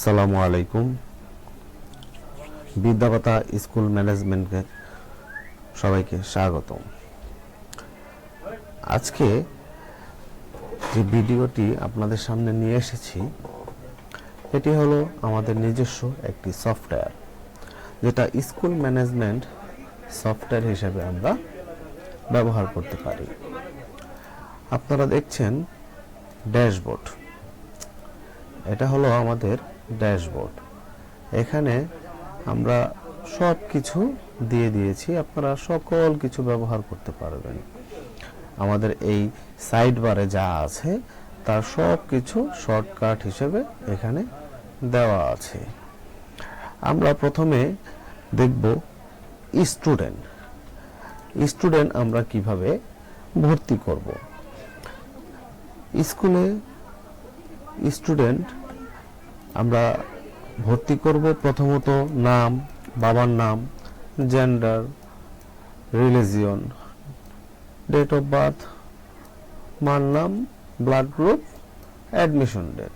আসসালামু আলাইকুম। বিদ্যাবাতা স্কুল ম্যানেজমেন্টকে সবাইকে স্বাগতম। আজকে যে ভিডিওটি আপনাদের সামনে নিয়ে এসেছি এটি হলো আমাদের নিজস্ব একটি সফটওয়্যার, যেটা স্কুল ম্যানেজমেন্ট সফটওয়্যার হিসেবে আমরা ব্যবহার করতে পারি। আপনারা দেখছেন ড্যাশবোর্ড, এটা হলো আমাদের ড্যাশবোর্ড। এখানে আমরা সব কিছু দিয়ে দিয়েছি, আপনারা সকল কিছু ব্যবহার করতে পারবেন। আমাদের এই সাইড বারে যা আছে তার সব কিছু শর্টকাট হিসেবে এখানে দেওয়া আছে। আমরা প্রথমে দেখব স্টুডেন্ট আমরা কিভাবে ভর্তি করব। স্কুলে স্টুডেন্ট আমরা ভর্তি করব প্রথমত নাম, বাবার নাম, gender, religion, date of birth, মার নাম, ব্লাড গ্রুপ, অ্যাডমিশন ডেট।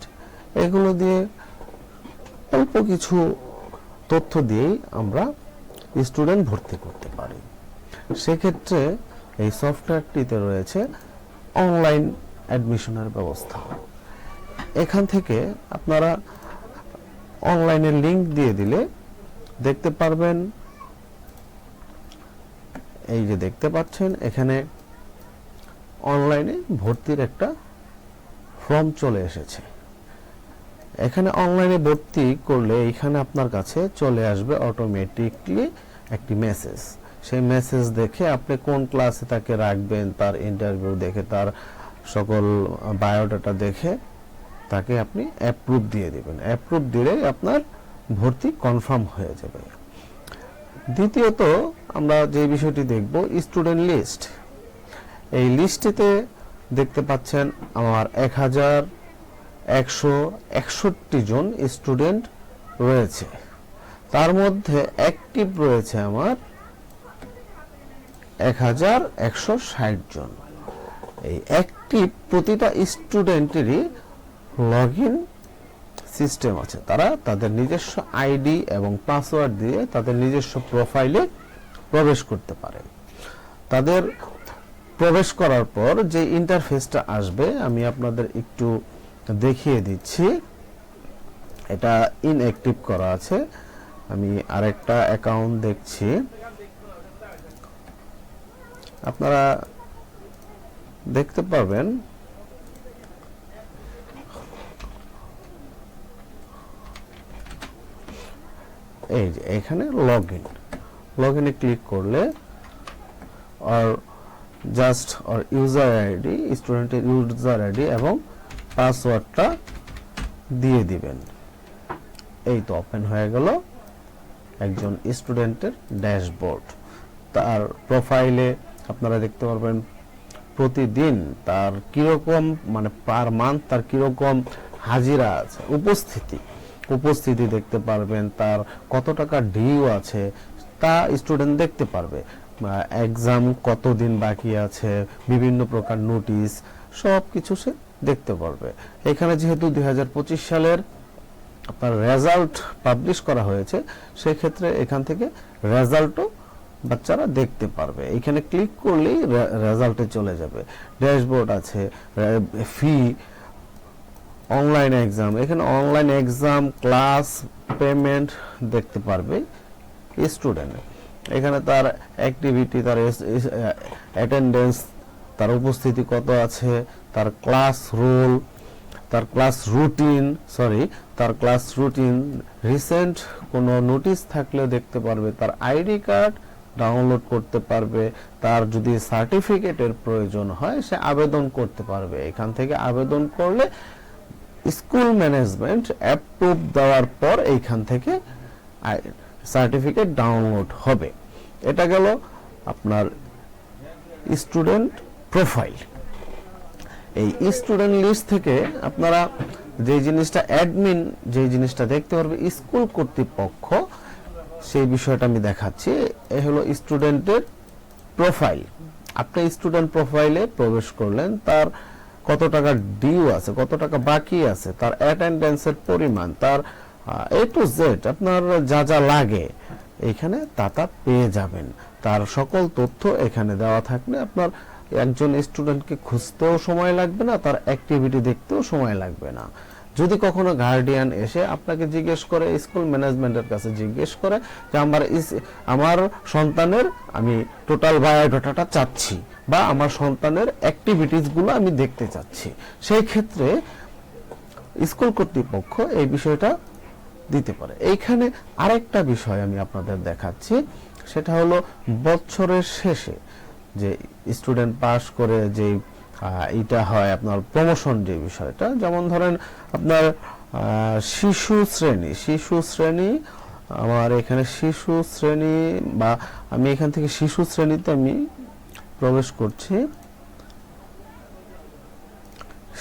এগুলো দিয়ে অল্প কিছু তথ্য দিয়েই আমরা স্টুডেন্ট ভর্তি করতে পারি। সেক্ষেত্রে এই সফটওয়্যারটিতে রয়েছে অনলাইন অ্যাডমিশনের ব্যবস্থা। এখান থেকে আপনারা অনলাইনে লিংক দিয়ে দিলে দেখতে পারবেন, এই যে দেখতে পাচ্ছেন এখানে অনলাইনে ভর্তির একটা ফর্ম চলে এসেছে। এখানে অনলাইনে ভর্তি করলে এখানে আপনার কাছে চলে আসবে অটোমেটিকলি একটি মেসেজ। সেই মেসেজ দেখে আপনি কোন ক্লাসে তাকে রাখবেন, তার ইন্টারভিউ দেখে, তার সকল বায়োডাটা দেখে তাকে আপনি অ্যাপ্রুভ দিয়ে দিবেন। অ্যাপ্রুভ দিলেই আপনার ভর্তি কনফার্ম হয়ে যাবে। দ্বিতীয়ত আমরা যে বিষয়টি দেখব স্টুডেন্ট লিস্ট। এই লিস্টেতে দেখতে পাচ্ছেন আমার 1161 জন স্টুডেন্ট রয়েছে। তার মধ্যে অ্যাক্টিভ রয়েছে আমার 1160 জন। এই অ্যাক্টিভ প্রতিটা স্টুডেন্টেরই লগইন সিস্টেম আছে। তারা তাদের নিজস্ব আইডি এবং পাসওয়ার্ড দিয়ে তাদের নিজস্ব প্রোফাইলে প্রবেশ করতে পারে। তাদের প্রবেশ করার পর যে ইন্টারফেসটা আসবে আমি আপনাদের একটু দেখিয়ে দিচ্ছি। এটা ইনঅ্যাক্টিভ করা আছে। আমি আরেকটা অ্যাকাউন্ট দেখছি, আপনারা দেখতে পাবেন এই যে এখানে লগইনে ক্লিক করলে ইউজার আইডি, স্টুডেন্টের ইউজার আইডি এবং পাসওয়ার্ডটা দিয়ে দিবেন। এই তো ওপেন হয়ে গেল একজন স্টুডেন্টের ড্যাশবোর্ড। তার প্রোফাইলে আপনারা দেখতে পারবেন প্রতিদিন তার কিরকম, মানে পার মান্থ তার কিরকম হাজিরা আছে, উপস্থিতি দেখতে পারবেন। তার কত টাকা ডিউ আছে তা স্টুডেন্ট দেখতে পারবে। এক্সাম কতদিন বাকি আছে, বিভিন্ন প্রকার নোটিশ, সব কিছু সে দেখতে পারবে। এখানে যেহেতু 2025 সালের আপনার রেজাল্ট পাবলিশ করা হয়েছে, সেক্ষেত্রে এখান থেকে রেজাল্টও বাচ্চারা দেখতে পারবে। এখানে ক্লিক করলেই রেজাল্টে চলে যাবে। ড্যাশবোর্ড আছে, ফি, অনলাইন এক্সাম, এখানে অনলাইন এক্সাম, ক্লাস, পেমেন্ট দেখতে পারবে স্টুডেন্ট। এখানে তার অ্যাক্টিভিটি, তার অ্যাটেন্ডেন্স, তার উপস্থিতি কত আছে, তার ক্লাস রোল, তার ক্লাস রুটিন, রিসেন্ট কোনো নোটিশ থাকলেও দেখতে পারবে, তার আইডি কার্ড ডাউনলোড করতে পারবে, তার যদি সার্টিফিকেটের প্রয়োজন হয় সে আবেদন করতে পারবে। এখান থেকে আবেদন করলে স্কুল ম্যানেজমেন্ট অ্যাপ্রুভ দেওয়ার পর এইখান থেকে সার্টিফিকেট ডাউনলোড হবে। এটা গেল আপনার স্টুডেন্ট প্রোফাইল। এই স্টুডেন্ট লিস্ট থেকে আপনারা যে জিনিসটা দেখতে পারবে স্কুল কর্তৃপক্ষ, সেই বিষয়টা আমি দেখাচ্ছি। এই হলো স্টুডেন্টের প্রোফাইল। আপনি স্টুডেন্ট প্রোফাইলে প্রবেশ করলেন, তার কত টাকা ডিউ আছে, কত টাকা বাকি আছে, তার অ্যাটেন্ডেন্সের পরিমাণ, তার এ টু জেড আপনার যা যা লাগে এখানে তা পেয়ে যাবেন। তার সকল তথ্য এখানে দেওয়া থাকলে আপনার একজন স্টুডেন্টকে খুঁজতেও সময় লাগবে না, তার অ্যাক্টিভিটি দেখতেও সময় লাগবে না। যদি কখনো গার্ডিয়ান এসে আপনাকে জিজ্ঞেস করে, স্কুল ম্যানেজমেন্টের কাছে জিজ্ঞেস করে যে আমার সন্তানের আমি টোটাল বায়োডাটাটা চাচ্ছি বা আমার সন্তানের অ্যাক্টিভিটিসগুলো আমি দেখতে চাচ্ছি, সেই ক্ষেত্রে স্কুল কর্তৃপক্ষ এই বিষয়টা দিতে পারে। এইখানে আরেকটা বিষয় আমি আপনাদের দেখাচ্ছি, সেটা হলো বছরের শেষে যে স্টুডেন্ট পাস করে যে এটা হয় আপনার প্রমোশন, যে বিষয়টা, যেমন ধরেন আপনার শিশু শ্রেণী আমার এখানে শিশু শ্রেণী, বা আমি এখান থেকে শিশু শ্রেণীতে আমি প্রবেশ করছি।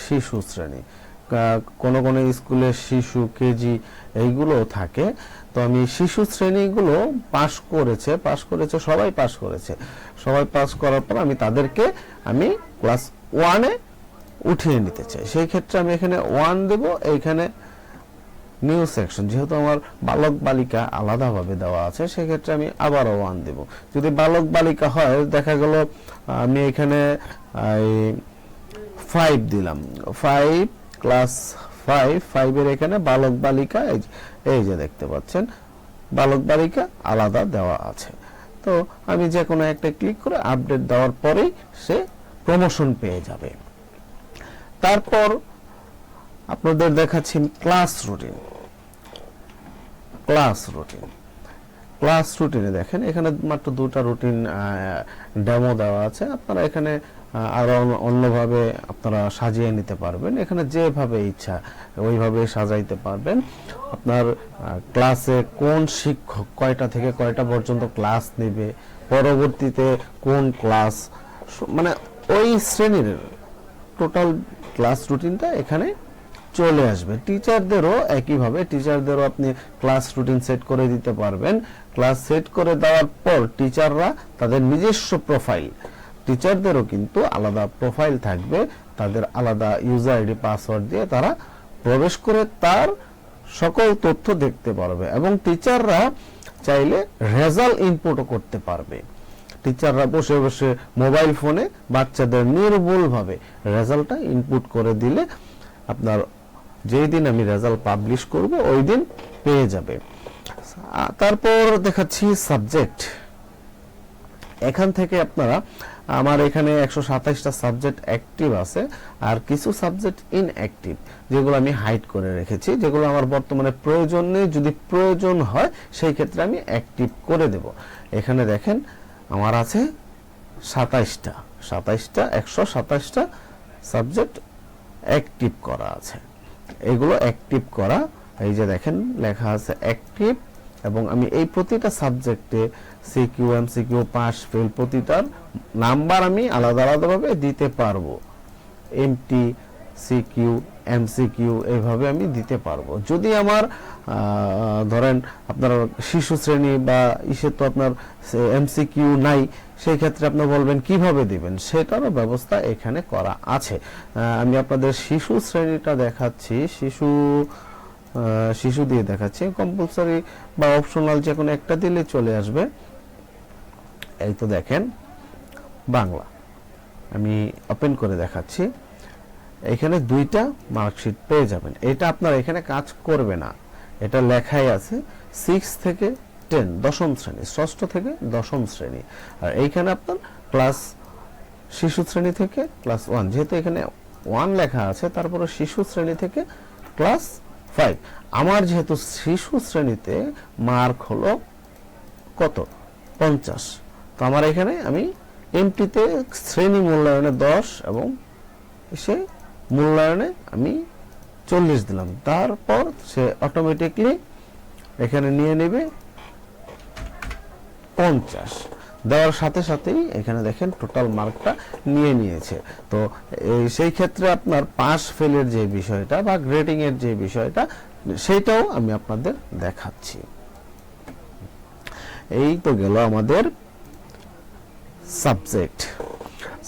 শিশু শ্রেণী কোন কোন স্কুলে শিশু কেজি এইগুলো থাকে, তো আমি শিশু শ্রেণীগুলো পাস করেছে সবাই পাস করার পর আমি তাদেরকে আমি ক্লাস 1-এ উঠিয়ে নিতে চাই। সেই ক্ষেত্রে আমি এখানে 1 দেব। এইখানে নিউ সেকশন, যেহেতু আমার বালক বালিকা আলাদাভাবে দেওয়া আছে, সেক্ষেত্রে আমি আবারও 1 দেব। যদি বালক বালিকা হয়, দেখা গেল আমি এখানে 5 দিলাম, 5 ক্লাস 5-এর এখানে বালক বালিকা, এই যে দেখতে পাচ্ছেন বালক বালিকা আলাদা দেওয়া আছে। তো আমি যে কোনো একটা ক্লিক করে আপডেট দেওয়ার পরেই সে প্রমোশন পেয়ে যাবে। তারপর আপনাদের দেখাচ্ছি ক্লাস রুটিনে দেখেন, এখানে মাত্র 2টা রুটিন ডেমো দেওয়া আছে। আপনারা এখানে আরো অন্যভাবে আপনারা সাজিয়ে নিতে পারবেন, এখানে যেভাবে ইচ্ছা ওইভাবে সাজাইতে পারবেন। আপনার ক্লাসে কোন শিক্ষক কয়টা থেকে কয়টা পর্যন্ত ক্লাস নেবে, পরবর্তীতে কোন ক্লাস, মানে ওই শ্রেণীর টোটাল ক্লাস রুটিনটা এখানে চলে আসবে। টিচারদেরও একইভাবে, আপনি ক্লাস রুটিন সেট করে দিতে পারবেন। ক্লাস সেট করে দেওয়ার পর টিচাররা তাদের নিজস্ব প্রোফাইল, টিচারদেরও কিন্তু আলাদা প্রোফাইল থাকবে, তাদের আলাদা ইউজার আইডি পাসওয়ার্ড দিয়ে তারা প্রবেশ করে তার সকল তথ্য দেখতে পারবে, এবং টিচাররা চাইলে রেজাল্ট ইনপুটও করতে পারবে। টিচাররা বসে বসে মোবাইল ফোনে বাচ্চাদের নির্ভুলভাবে রেজাল্টটা ইনপুট করে দিলে আপনার যেই দিন আমি রেজাল্ট পাবলিশ করব ওই দিন পেয়ে যাবে। তারপর দেখাচ্ছি সাবজেক্ট। এখান থেকে আপনারা, আমার এখানে 127টা সাবজেক্ট অ্যাক্টিভ আছে, আর কিছু সাবজেক্ট ইনঅ্যাক্টিভ যেগুলো আমি হাইড করে রেখেছি, যেগুলো আমার বর্তমানে প্রয়োজন নেই। যদি প্রয়োজন হয় সেই ক্ষেত্রে আমি অ্যাক্টিভ করে দেব। এখানে দেখেন আমার আছে 127টা সাবজেক্ট অ্যাক্টিভ করা আছে। এগুলো অ্যাক্টিভ করা, এই যে দেখেন লেখা আছে অ্যাক্টিভ, এবং আমি এই প্রতিটা সাবজেক্টে সিকিউ এমসিকিউ পাস ফেল প্রতিটার নাম্বার আমি আলাদা আলাদাভাবে দিতে পারবো। এমটি সিকিউ এমসিকিউ এইভাবে আমি দিতে পারবো। যদি আমার ধরেন আপনার শিশু শ্রেণী বা ইসে তো আপনার এমসিকিউ নাই, সেই ক্ষেত্রে আপনি বলবেন কিভাবে দিবেন, সেটারও ব্যবস্থা এখানে করা আছে। আমি আপনাদের শিশু শ্রেণীটা দেখাচ্ছি, শিশু দিয়ে দেখাচ্ছি। কম্পালসরি বা অপশনাল যে কোনো একটা দিলে চলে আসবে। এই তো দেখেন বাংলা, আমি ওপেন করে দেখাচ্ছি। এখানে 2টা মার্কশিট পেয়ে যাবেন। এটা আপনার এখানে কাজ করবে না, এটা লেখাই আছে 6 থেকে 10 দশম শ্রেণী, ষষ্ঠ থেকে দশম শ্রেণী। আর এইখানে আপনার ক্লাস শিশু শ্রেণী থেকে ক্লাস 1, যেহেতু এখানে 1 লেখা আছে, তারপরে শিশু শ্রেণী থেকে ক্লাস 5। আমার যেহেতু শিশু শ্রেণীতে মার্ক হলো কত 50, তো আমার এখানে আমি এমটিতে শ্রেণী মূল্যায়নে 10 এবং সে মূল্যায়নে আমি 40 দিলাম। তারপর সে অটোমেটিকলি এখানে নিয়ে নেবে 50 দেওয়ার সাথে সাথেই এখানে দেখেন টোটাল মার্কটা নিয়ে নিয়েছে। তো সেই ক্ষেত্রে আপনার পাস ফেলের যে বিষয়টা বা গ্রেডিং এর যে বিষয়টা, সেটাও আমি আপনাদের দেখাচ্ছি। এই তো গেল আমাদের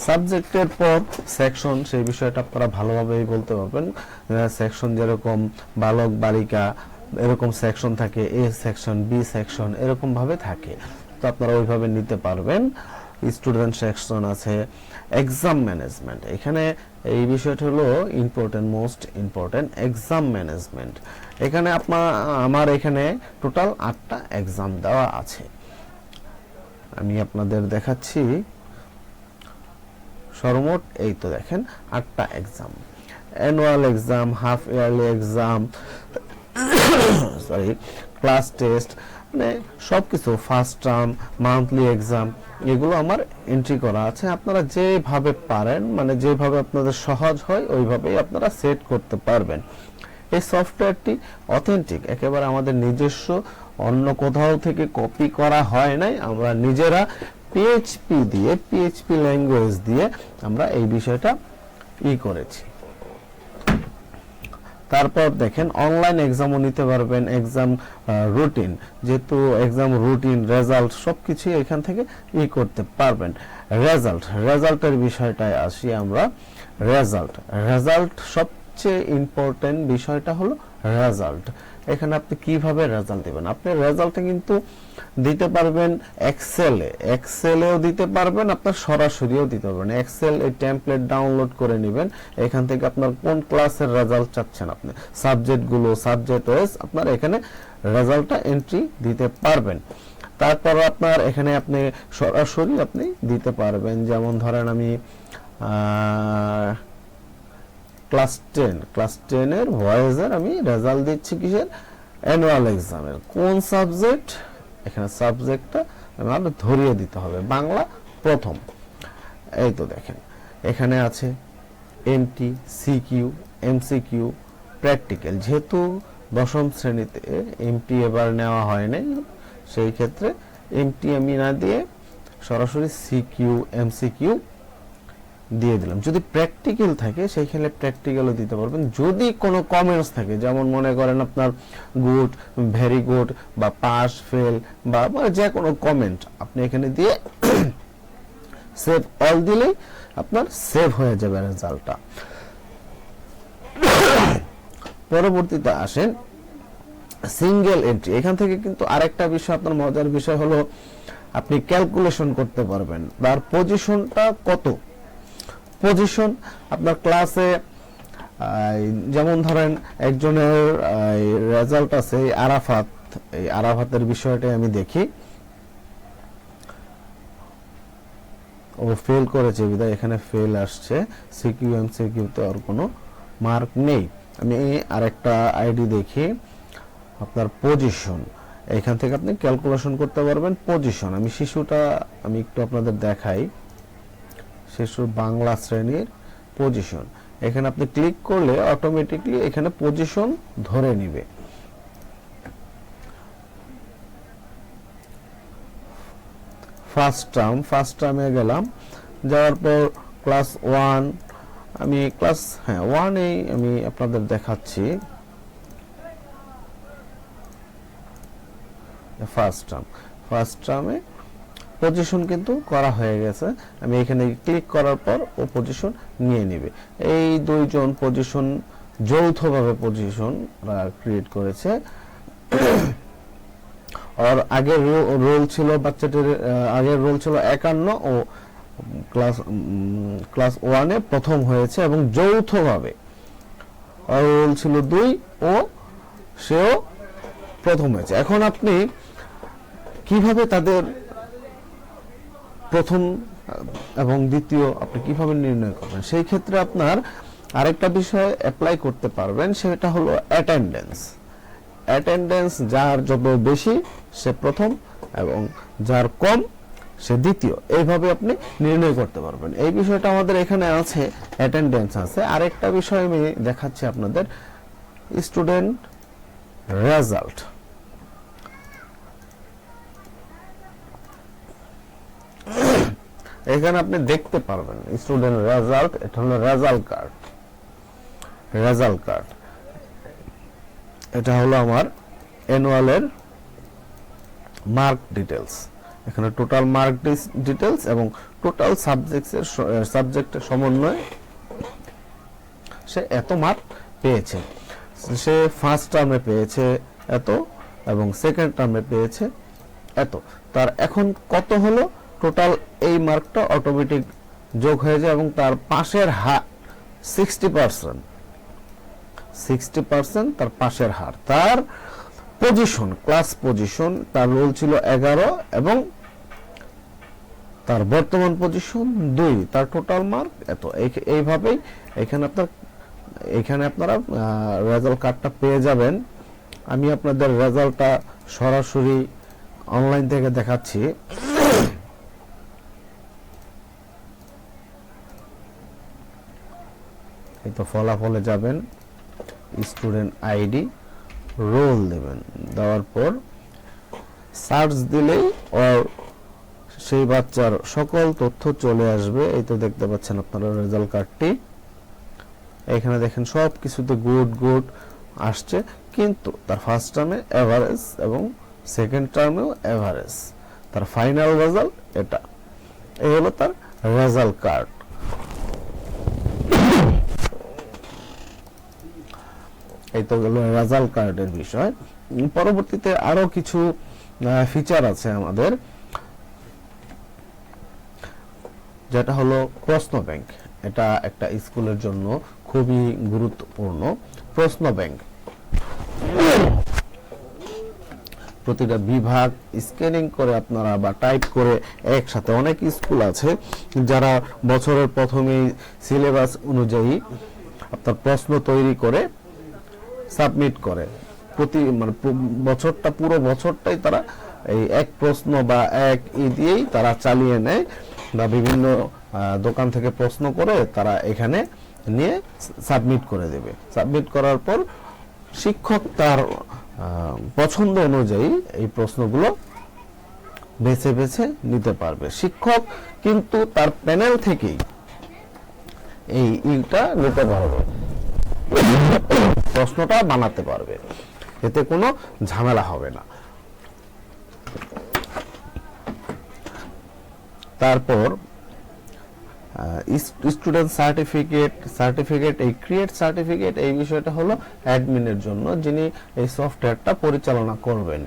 সাবজেক্টের পর সেকশন, সেই বিষয়টা আপনারা ভালোভাবেই বলতে পারবেন। সেকশন যেরকম বালক বালিকা, এরকম সেকশন থাকে, এ সেকশন, বি সেকশন, এরকম ভাবে থাকে। তো আপনারা ওইভাবে নিতে পারবেন। স্টুডেন্ট সেকশন আছে। এক্সাম ম্যানেজমেন্ট, এখানে এই বিষয়টা হলো important, most important, exam management. এখানে আমার এখানে টোটাল 8টা এক্সাম দেওয়া আছে। আমি আপনাদের দেখাচ্ছি। সর্বমোট এই তো দেখেন 8টা exam, annual exam, half yearly exam, sorry, class test, মানে সবকিছু, ফার্স্ট টার্ম, মান্থলি এক্সাম, এগুলো আমার এন্ট্রি করা আছে। আপনারা যেভাবে পারেন, মানে যেভাবে আপনাদের সহজ হয় ওইভাবেই আপনারা সেট করতে পারবেন। এই সফটওয়্যারটি অথেন্টিক, একেবারে আমাদের নিজস্ব, অন্য কোথাও থেকে কপি করা হয় নাই। আমরা নিজেরা পিএইচপি ল্যাঙ্গুয়েজ দিয়ে আমরা এই বিষয়টা করেছি। তারপর দেখেন অনলাইন এক্সামও নিতে পারবেন। এক্সাম রুটিন, যেহেতু এক্সাম রুটিন, রেজাল্ট সবকিছু এখান থেকে করতে পারবেন। রেজাল্টের বিষয়টায় আসি আমরা। রেজাল্ট সবচেয়ে ইম্পর্টেন্ট বিষয়টা হলো রেজাল্ট। এখানে আপনি কিভাবে রেজাল্ট দিবেন? আপনি রেজাল্টে কিন্তু দিতে পারবেন এক্সেলেও দিতে পারবেন, আপনার সরাসরিও দিতে পারবেন। এক্সেল এই টেমপ্লেট ডাউনলোড করে নেবেন। এখান থেকে আপনার কোন ক্লাসের রেজাল্ট চাচ্ছেন, আপনি সাবজেক্টগুলো, সাবজেক্ট ওয়াইজ আপনার এখানে রেজাল্টটা এন্ট্রি দিতে পারবেন। তারপর আপনার এখানে আপনি সরাসরি আপনি দিতে পারবেন। যেমন ধরেন আমি ক্লাস 10 এর ভয়েসের আমি রেজাল্ট দিচ্ছি কিসের? অ্যানুয়াল এক্সামের। কোন সাবজেক্ট? এখানে সাবজেক্টটা আমাদের ধরিয়ে দিতে হবে, বাংলা প্রথম। এই তো দেখেন এখানে আছে এমটি, সিকিউ, এমসিকিউ, প্র্যাকটিক্যাল। যেহেতু দশম শ্রেণীতে এমটি এবার নেওয়া হয় নাই, সেই ক্ষেত্রে এমটি আমি না দিয়ে সরাসরি সিকিউ, এমসিকিউ দিয়ে দিলাম। যদি প্র্যাকটিক্যাল থাকে সেইখানে প্র্যাকটিক্যালও দিতে পারবেন। যদি কোনো কমেন্টস থাকে, যেমন মনে করেন আপনার গুড, ভেরি গুড, বা পাস, ফেল, বা যে কোনো কমেন্ট আপনি এখানে দিয়ে সেভ অল দিলেই আপনার সেভ হয়ে যাবে রেজাল্টটা। পরবর্তীতে আসেন সিঙ্গেল এন্ট্রি। এখান থেকে কিন্তু আরেকটা বিষয়, আপনার মজার বিষয় হলো আপনি ক্যালকুলেশন করতে পারবেন তার পজিশনটা কত। পজিশন আপনার ক্লাসে, যেমন ধরেন একজনের রেজাল্ট আছে আরাফাত, এই আরাফাতের বিষয়টা আমি দেখি। ও ফেল করেছে বিধায় এখানে ফেল আসছে। সিকিউ, এমসিকিউতে আর কোনো মার্ক নেই। আমি আরেকটা আইডি দেখি, আপনার পজিশন, এখান থেকে আপনি ক্যালকুলেশন করতে পারবেন পজিশন। আমি শিশুটা আমি একটু আপনাদের দেখাই। শিশুর বাংলা শ্রেণীর পজিশন, এখানে আপনি ক্লিক করলে অটোমেটিকলি এখানে পজিশন ধরে নিবে। ফার্স্ট টার্মে গেলাম, যাওয়ার পর ক্লাস 1, আমি ক্লাস 1 আমি আপনাদের দেখাচ্ছি। ফার্স্ট টার্মে পজিশন কিন্তু করা হয়ে গেছে। আমি এখানে ক্লিক করার পর ও পজিশন নিয়ে নেবে। এই দুইজন পজিশন যৌথভাবে পজিশন ক্রিয়েট করেছে। আর আগের রোল ছিল, বাচ্চাটির আগের রোল ছিল 51 ও ক্লাস 1-এ প্রথম হয়েছে এবং যৌথভাবে। আর রোল ছিল 2 ও সেও প্রথম হয়েছে। এখন আপনি কিভাবে তাদের প্রথম এবং দ্বিতীয় আপনি কিভাবে নির্ণয় করবেন? সেই ক্ষেত্রে আপনার আরেকটা বিষয় অ্যাপ্লাই করতে পারবেন, সেটা হলো অ্যাটেন্ডেন্স। যার যত বেশি সে প্রথম এবং যার কম সে দ্বিতীয়, এইভাবে আপনি নির্ণয় করতে পারবেন। এই বিষয়টা আমাদের এখানে আছে, অ্যাটেন্ডেন্স আছে। আরেকটা বিষয় আমি দেখাচ্ছি আপনাদের, স্টুডেন্ট রেজাল্ট। এখানে আপনি দেখতে পারবেন স্টুডেন্ট রেজাল্ট। এটা হলো রেজাল্ট কার্ড। এটা হলো আমার অ্যানুয়ালের মার্ক ডিটেলস। এখানে টোটাল মার্ক ডিটেলস এবং টোটাল সাবজেক্টের সমন্বয়ে সে এত মার্ক পেয়েছে। সে ফার্স্ট টার্মে পেয়েছে এত, এবং সেকেন্ড টার্মে পেয়েছে এত। তার এখন কত হলো টোটাল, এই মার্কটা অটোমেটিক যোগ হয়ে যায় এবং তার পাশের হার 60%, 60% তার পাশের হার। তার পজিশন, ক্লাস পজিশন, তার রোল ছিল 11 এবং তার বর্তমান পজিশন 2, তার টোটাল মার্ক এত। এইভাবেই এখানে আপনারা রেজাল্ট কার্ডটা পেয়ে যাবেন। আমি আপনাদের রেজাল্টটা সরাসরি অনলাইন থেকে দেখাচ্ছি। এই তো ফলাফলে যাবেন, স্টুডেন্ট আইডি, রোল দেবেন, দেওয়ার পর সার্চ দিলেই সেই বাচ্চার সকল তথ্য চলে আসবে। এই তো দেখতে পাচ্ছেন আপনারা রেজাল্ট কার্ডটি। এখানে দেখেন সব কিছুতে গুড আসছে, কিন্তু তার ফার্স্ট টার্মে এভারেজ এবং সেকেন্ড টার্মেও এভারেজ। তার ফাইনাল রেজাল্ট এটা। এই হলো তার রেজাল্ট কার্ড। এই তো গেল রেজাল্ট কার্ডের বিষয়। পরবর্তীতে আরো কিছু ফিচার আছে আমাদের, যেটা হলো প্রশ্ন ব্যাংক। এটা একটা স্কুলের জন্য খুবই গুরুত্বপূর্ণ। প্রশ্ন ব্যাংক প্রতিটা বিভাগ স্ক্যানিং করে আপনারা বা টাইপ করে একসাথে, অনেক স্কুল আছে যারা বছরের প্রথমেই সিলেবাস অনুযায়ী আপনার প্রশ্ন তৈরি করে সাবমিট করে। বছরটা, পুরো বছরটাই তারা এই এক প্রশ্ন বা এক দিয়েই তারা চালিয়ে নেয়, বা বিভিন্ন দোকান থেকে প্রশ্ন করে তারা এখানে নিয়ে সাবমিট করে দেবে। সাবমিট করার পর শিক্ষক তার পছন্দ অনুযায়ী এই প্রশ্নগুলো বেছে বেছে নিতে পারবে। শিক্ষক কিন্তু তার প্যানেল থেকেই এইটা নিতে পারবে, প্রশ্নটা বানাতে পারবে, এতে কোনো ঝামেলা হবে না। তারপর স্টুডেন্ট সার্টিফিকেট, এই ক্রিয়েট সার্টিফিকেট, এই বিষয়টা হলো অ্যাডমিনের জন্য, যিনি এই সফটওয়্যারটা পরিচালনা করবেন।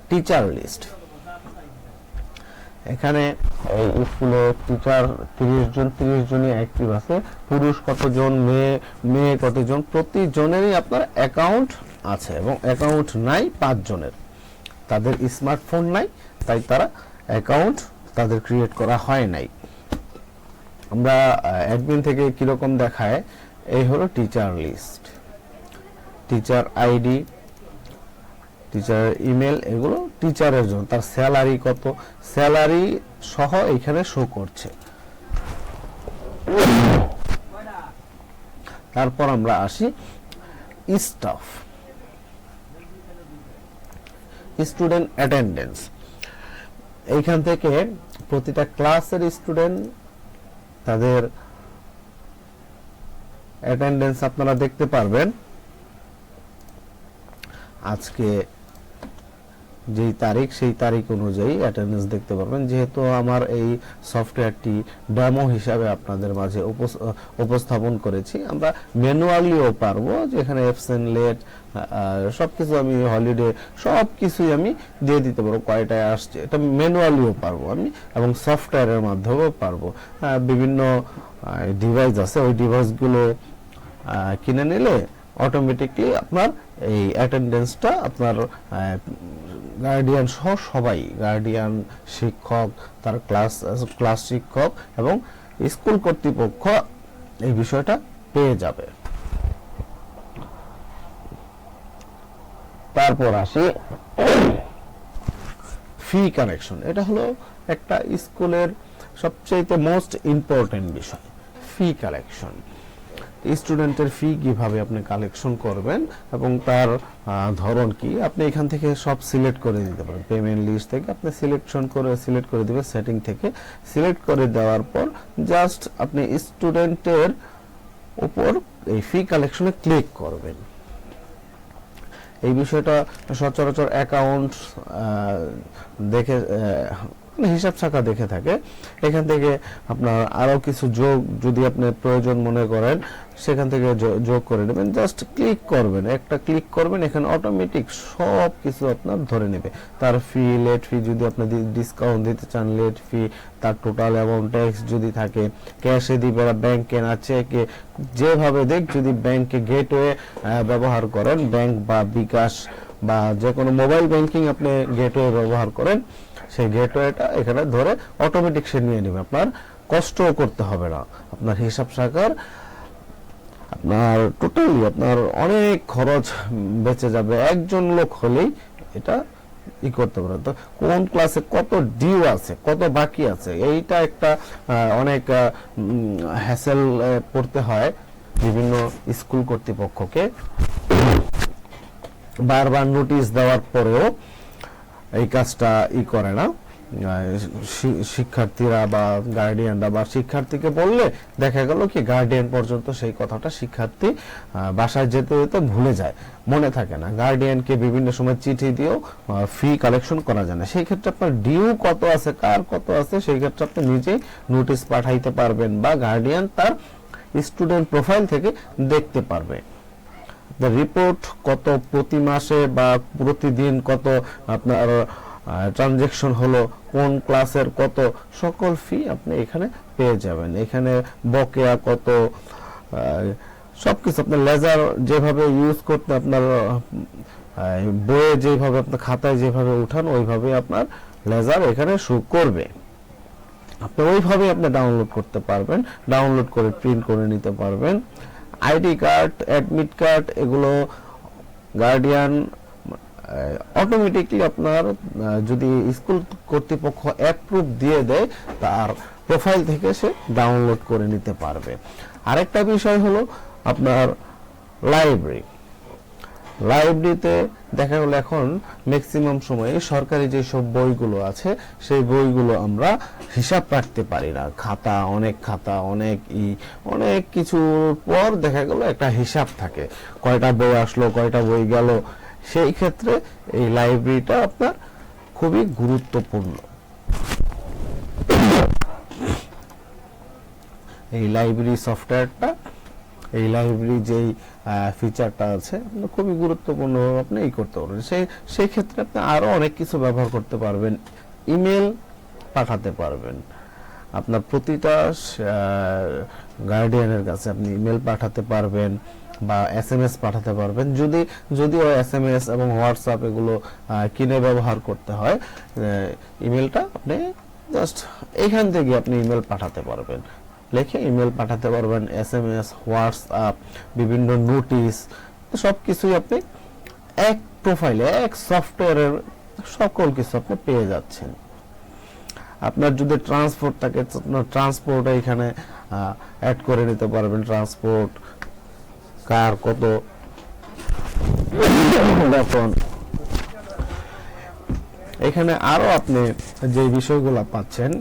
টিচার লিস্ট, এখানে এই স্কুলে টিচার 30 জনই অ্যাক্টিভ আছে। পুরুষ কতজন, মেয়ে কতজন, প্রতিজনেরই আপনার অ্যাকাউন্ট আছে, এবং অ্যাকাউন্ট নাই 5 জনের। তাদের স্মার্টফোন নাই, তাই তারা অ্যাকাউন্ট তাদের ক্রিয়েট করা হয় নাই। আমরা অ্যাডমিন থেকে কিরকম দেখায়, এই হলো teacher list, teacher ID, teacher email, এগুলো টিচারের জন্য। তার স্যালারি কত, স্যালারি সহ এখানে শো করছে। তারপর আমরা আসি স্টাফ, স্টুডেন্ট অ্যাটেন্ডেন্স। এইখান থেকে প্রতিটা ক্লাসের স্টুডেন্ট তাদের অ্যাটেন্ডেন্স আপনারা দেখতে পারবেন। আজকে যেই তারিখ, সেই তারিখ অনুযায়ী অ্যাটেন্ডেন্স দেখতে পারবেন। যেহেতু আমার এই সফটওয়্যারটি ডেমো হিসাবে আপনাদের মাঝে উপস্থাপন করেছি, আমরা ম্যানুয়ালিও পারবো, যেখানে অ্যাবসেন্ট, লেট, সবকিছু আমি হলিডে সবকিছুই আমি দিয়ে দিতে পারবো, কয়টায় আসছে, এটা ম্যানুয়ালিও পারবো আমি, এবং সফটওয়্যারের মাধ্যমেও পারবো। বিভিন্ন ডিভাইস আছে, ওই ডিভাইসগুলো কিনে নিলে অটোমেটিকলি আপনার এই অ্যাটেন্ডেন্সটা আপনার গার্ডিয়ান সহ সবাই, গার্ডিয়ান, শিক্ষক, তার ক্লাস শিক্ষক এবং স্কুল কর্তৃপক্ষ এই বিষয়টা পেয়ে যাবে। তারপর আসি ফি কালেকশন। এটা হলো একটা স্কুলের সবচেয়ে মোস্ট ইম্পর্টেন্ট বিষয়, ফি কালেকশন। স্টুডেন্টের ফি কিভাবে আপনি কালেকশন করবেন এবং তার ধরন কি, আপনি এখান থেকে সব সিলেক্ট করে দিতে পারেন। পেমেন্ট লিস্ট থেকে আপনি সিলেক্ট করে দিবেন, সেটিং থেকে সিলেক্ট করে দেওয়ার পর জাস্ট আপনি স্টুডেন্টের উপর এই ফি কালেকশনে ক্লিক করবেন। এই বিষয়টা সচরাচর অ্যাকাউন্ট দেখে হিসাব শাখা দেখে থাকে, এখান থেকে আপনার আরো কিছু যোগ যদি আপনি প্রয়োজন মনে করেন সেখান থেকে যোগ করে নেবেন। জাস্ট ক্লিক করবেন, একটা ক্লিক করবেন, এখানে অটোমেটিক সব কিছু আপনার ধরে নেবে। তার ফি, লেট ফি যদি আপনি ডিসকাউন্ট দিতে চান, লেট ফি, তার টোটাল অ্যামাউন্ট, ট্যাক্স যদি থাকে, ক্যাশে দিবে না ব্যাংকে না চেকে, যেভাবে দেখ, যদি ব্যাংকে গেটওয়ে ব্যবহার করেন, ব্যাংক বা বিকাশ বা যে কোনো মোবাইল ব্যাংকিং আপনি গেটওয়ে ব্যবহার করেন, সেই গেটওয়েটা এখানে ধরে অটোমেটিক সে নিয়ে নেবে, আপনার কষ্টও করতে হবে না। আপনার হিসাব শাখার আপনার টোটালি আপনার অনেক খরচ বেঁচে যাবে। একজন লোক হলেই এটা করতে পারে। তো কোন ক্লাসে কত ডিউ আছে, কত বাকি আছে, এইটা একটা অনেক হ্যাসেল পড়তে হয় বিভিন্ন স্কুল কর্তৃপক্ষকে। বারবার নোটিশ দেওয়ার পরেও এই কাজটা করে না শিক্ষার্থীরা বা গার্ডিয়ানরা, বা শিক্ষার্থীকে বললে দেখা গেল কি গার্ডিয়ান পর্যন্ত সেই কথাটা শিক্ষার্থী বাসায় যেতে যেতে ভুলে যায়, মনে থাকে না। গার্ডিয়ানকে বিভিন্ন সময় চিঠি দিয়েও ফি কালেকশন করা যায় না। সেই ক্ষেত্রে আপনার ডিউ কত আছে, কার কত আছে, সেই ক্ষেত্রে আপনি নিজেই নোটিশ পাঠাইতে পারবেন বা গার্ডিয়ান তার স্টুডেন্ট প্রোফাইল থেকে দেখতে পারবে। রিপোর্ট কত প্রতি মাসে বা প্রতিদিন কত আপনার ট্রানজাকশন হলো, কোন ক্লাসের কত, সকল ফি আপনি এখানে পেয়ে যাবেন। এখানে বকেয়া কত, সবকিছু আপনার লেজার যেভাবে ইউজ করতে, আপনার বইয়ে যেভাবে আপনার খাতায় যেভাবে উঠান ওইভাবে আপনার লেজার এখানে শো করবে। আপনি ওইভাবে আপনি ডাউনলোড করতে পারবেন, ডাউনলোড করে প্রিন্ট করে নিতে পারবেন। আইডি কার্ড, অ্যাডমিট কার্ড, এগুলো গার্ডিয়ান অটোমেটিকলি আপনার যদি স্কুল কর্তৃপক্ষ অ্যাপ্রুভ দিয়ে দেয় তার প্রোফাইল থেকে সে ডাউনলোড করে নিতে পারবে। আরেকটা বিষয় হলো আপনার লাইব্রেরিতে দেখা গেল এখন ম্যাক্সিমাম সময়ে সরকারি যে সব বইগুলো আছে সেই বইগুলো আমরা হিসাব রাখতে পারি না। খাতা অনেক কিছুর পর দেখা গেল একটা হিসাব থাকে, কয়টা বই আসলো, কয়টা বই গেল। সেই ক্ষেত্রে এই লাইব্রেরিটা আপনার খুবই গুরুত্বপূর্ণ। এই লাইব্রেরি সফটওয়্যারটা, এই লাইব্রেরি যেই ফিচারটা আছে খুবই গুরুত্বপূর্ণ, আপনি করতে পারবেন। সেই ক্ষেত্রে আপনি আরো অনেক কিছু ব্যবহার করতে পারবেন। ইমেল পাঠাতে পারবেন, আপনার প্রতিটা গার্ডিয়ানের কাছে আপনি ইমেল পাঠাতে পারবেন বা এসএমএস পাঠাতে পারবেন। যদিও এসএমএস এবং হোয়াটসঅ্যাপ এগুলো কিনে ব্যবহার করতে হয়, ইমেলটা আপনি জাস্ট এখান থেকে আপনি ইমেল পাঠাতে পারবেন, লিখে ইমেল পাঠাতে পারবেন। এসএমএস, হোয়াটসঅ্যাপ, বিভিন্ন নোটিশ, সবকিছুই আপনি এক প্রোফাইলে, এক সফটওয়্যারের সকল কিছু আপনি পেয়ে যাচ্ছেন। আপনার যদি ট্রান্সপোর্ট থাকে, ট্রান্সপোর্ট এখানে অ্যাড করে নিতে পারবেন। ট্রান্সপোর্ট, কার কত বেতন, এখানে আরো আপনি যে বিষয়গুলো পাচ্ছেন,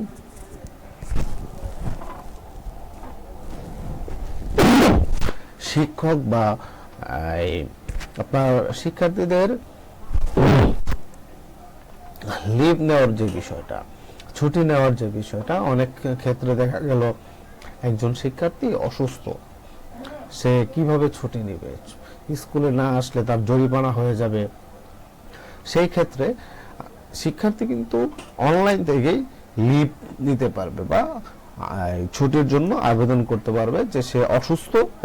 শিক্ষক বা আপনার শিক্ষার্থীদের লিভ নেওয়ার যে বিষয়টা, ছুটি নেওয়ার যে বিষয়টা, অনেক ক্ষেত্রে দেখা গেল একজন শিক্ষার্থী অসুস্থ, সে কিভাবে ছুটি নেবে, স্কুলে না আসলে তার জরিমানা হয়ে যাবে। সেই ক্ষেত্রে শিক্ষার্থী কিন্তু অনলাইন থেকেই লিভ নিতে পারবে বা ছুটির জন্য আবেদন করতে পারবে যে সে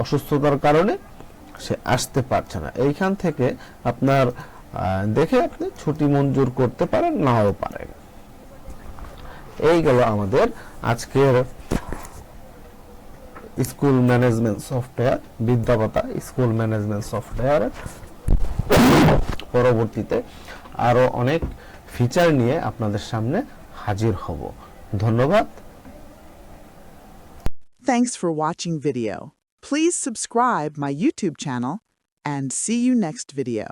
অসুস্থতার কারণে সে আসতে পারছে না। এইখান থেকে আপনার দেখে আপনি ছুটি মঞ্জুর করতে পারেন, নাও পারেন। এই গেল আমাদের আজকের school management software, Vidyapata school management software. পরবর্তীতে আরো অনেক ফিচার নিয়ে আপনাদের সামনে হাজির হব। ধন্যবাদ। Thanks for watching video. Please subscribe my YouTube channel and see you next video.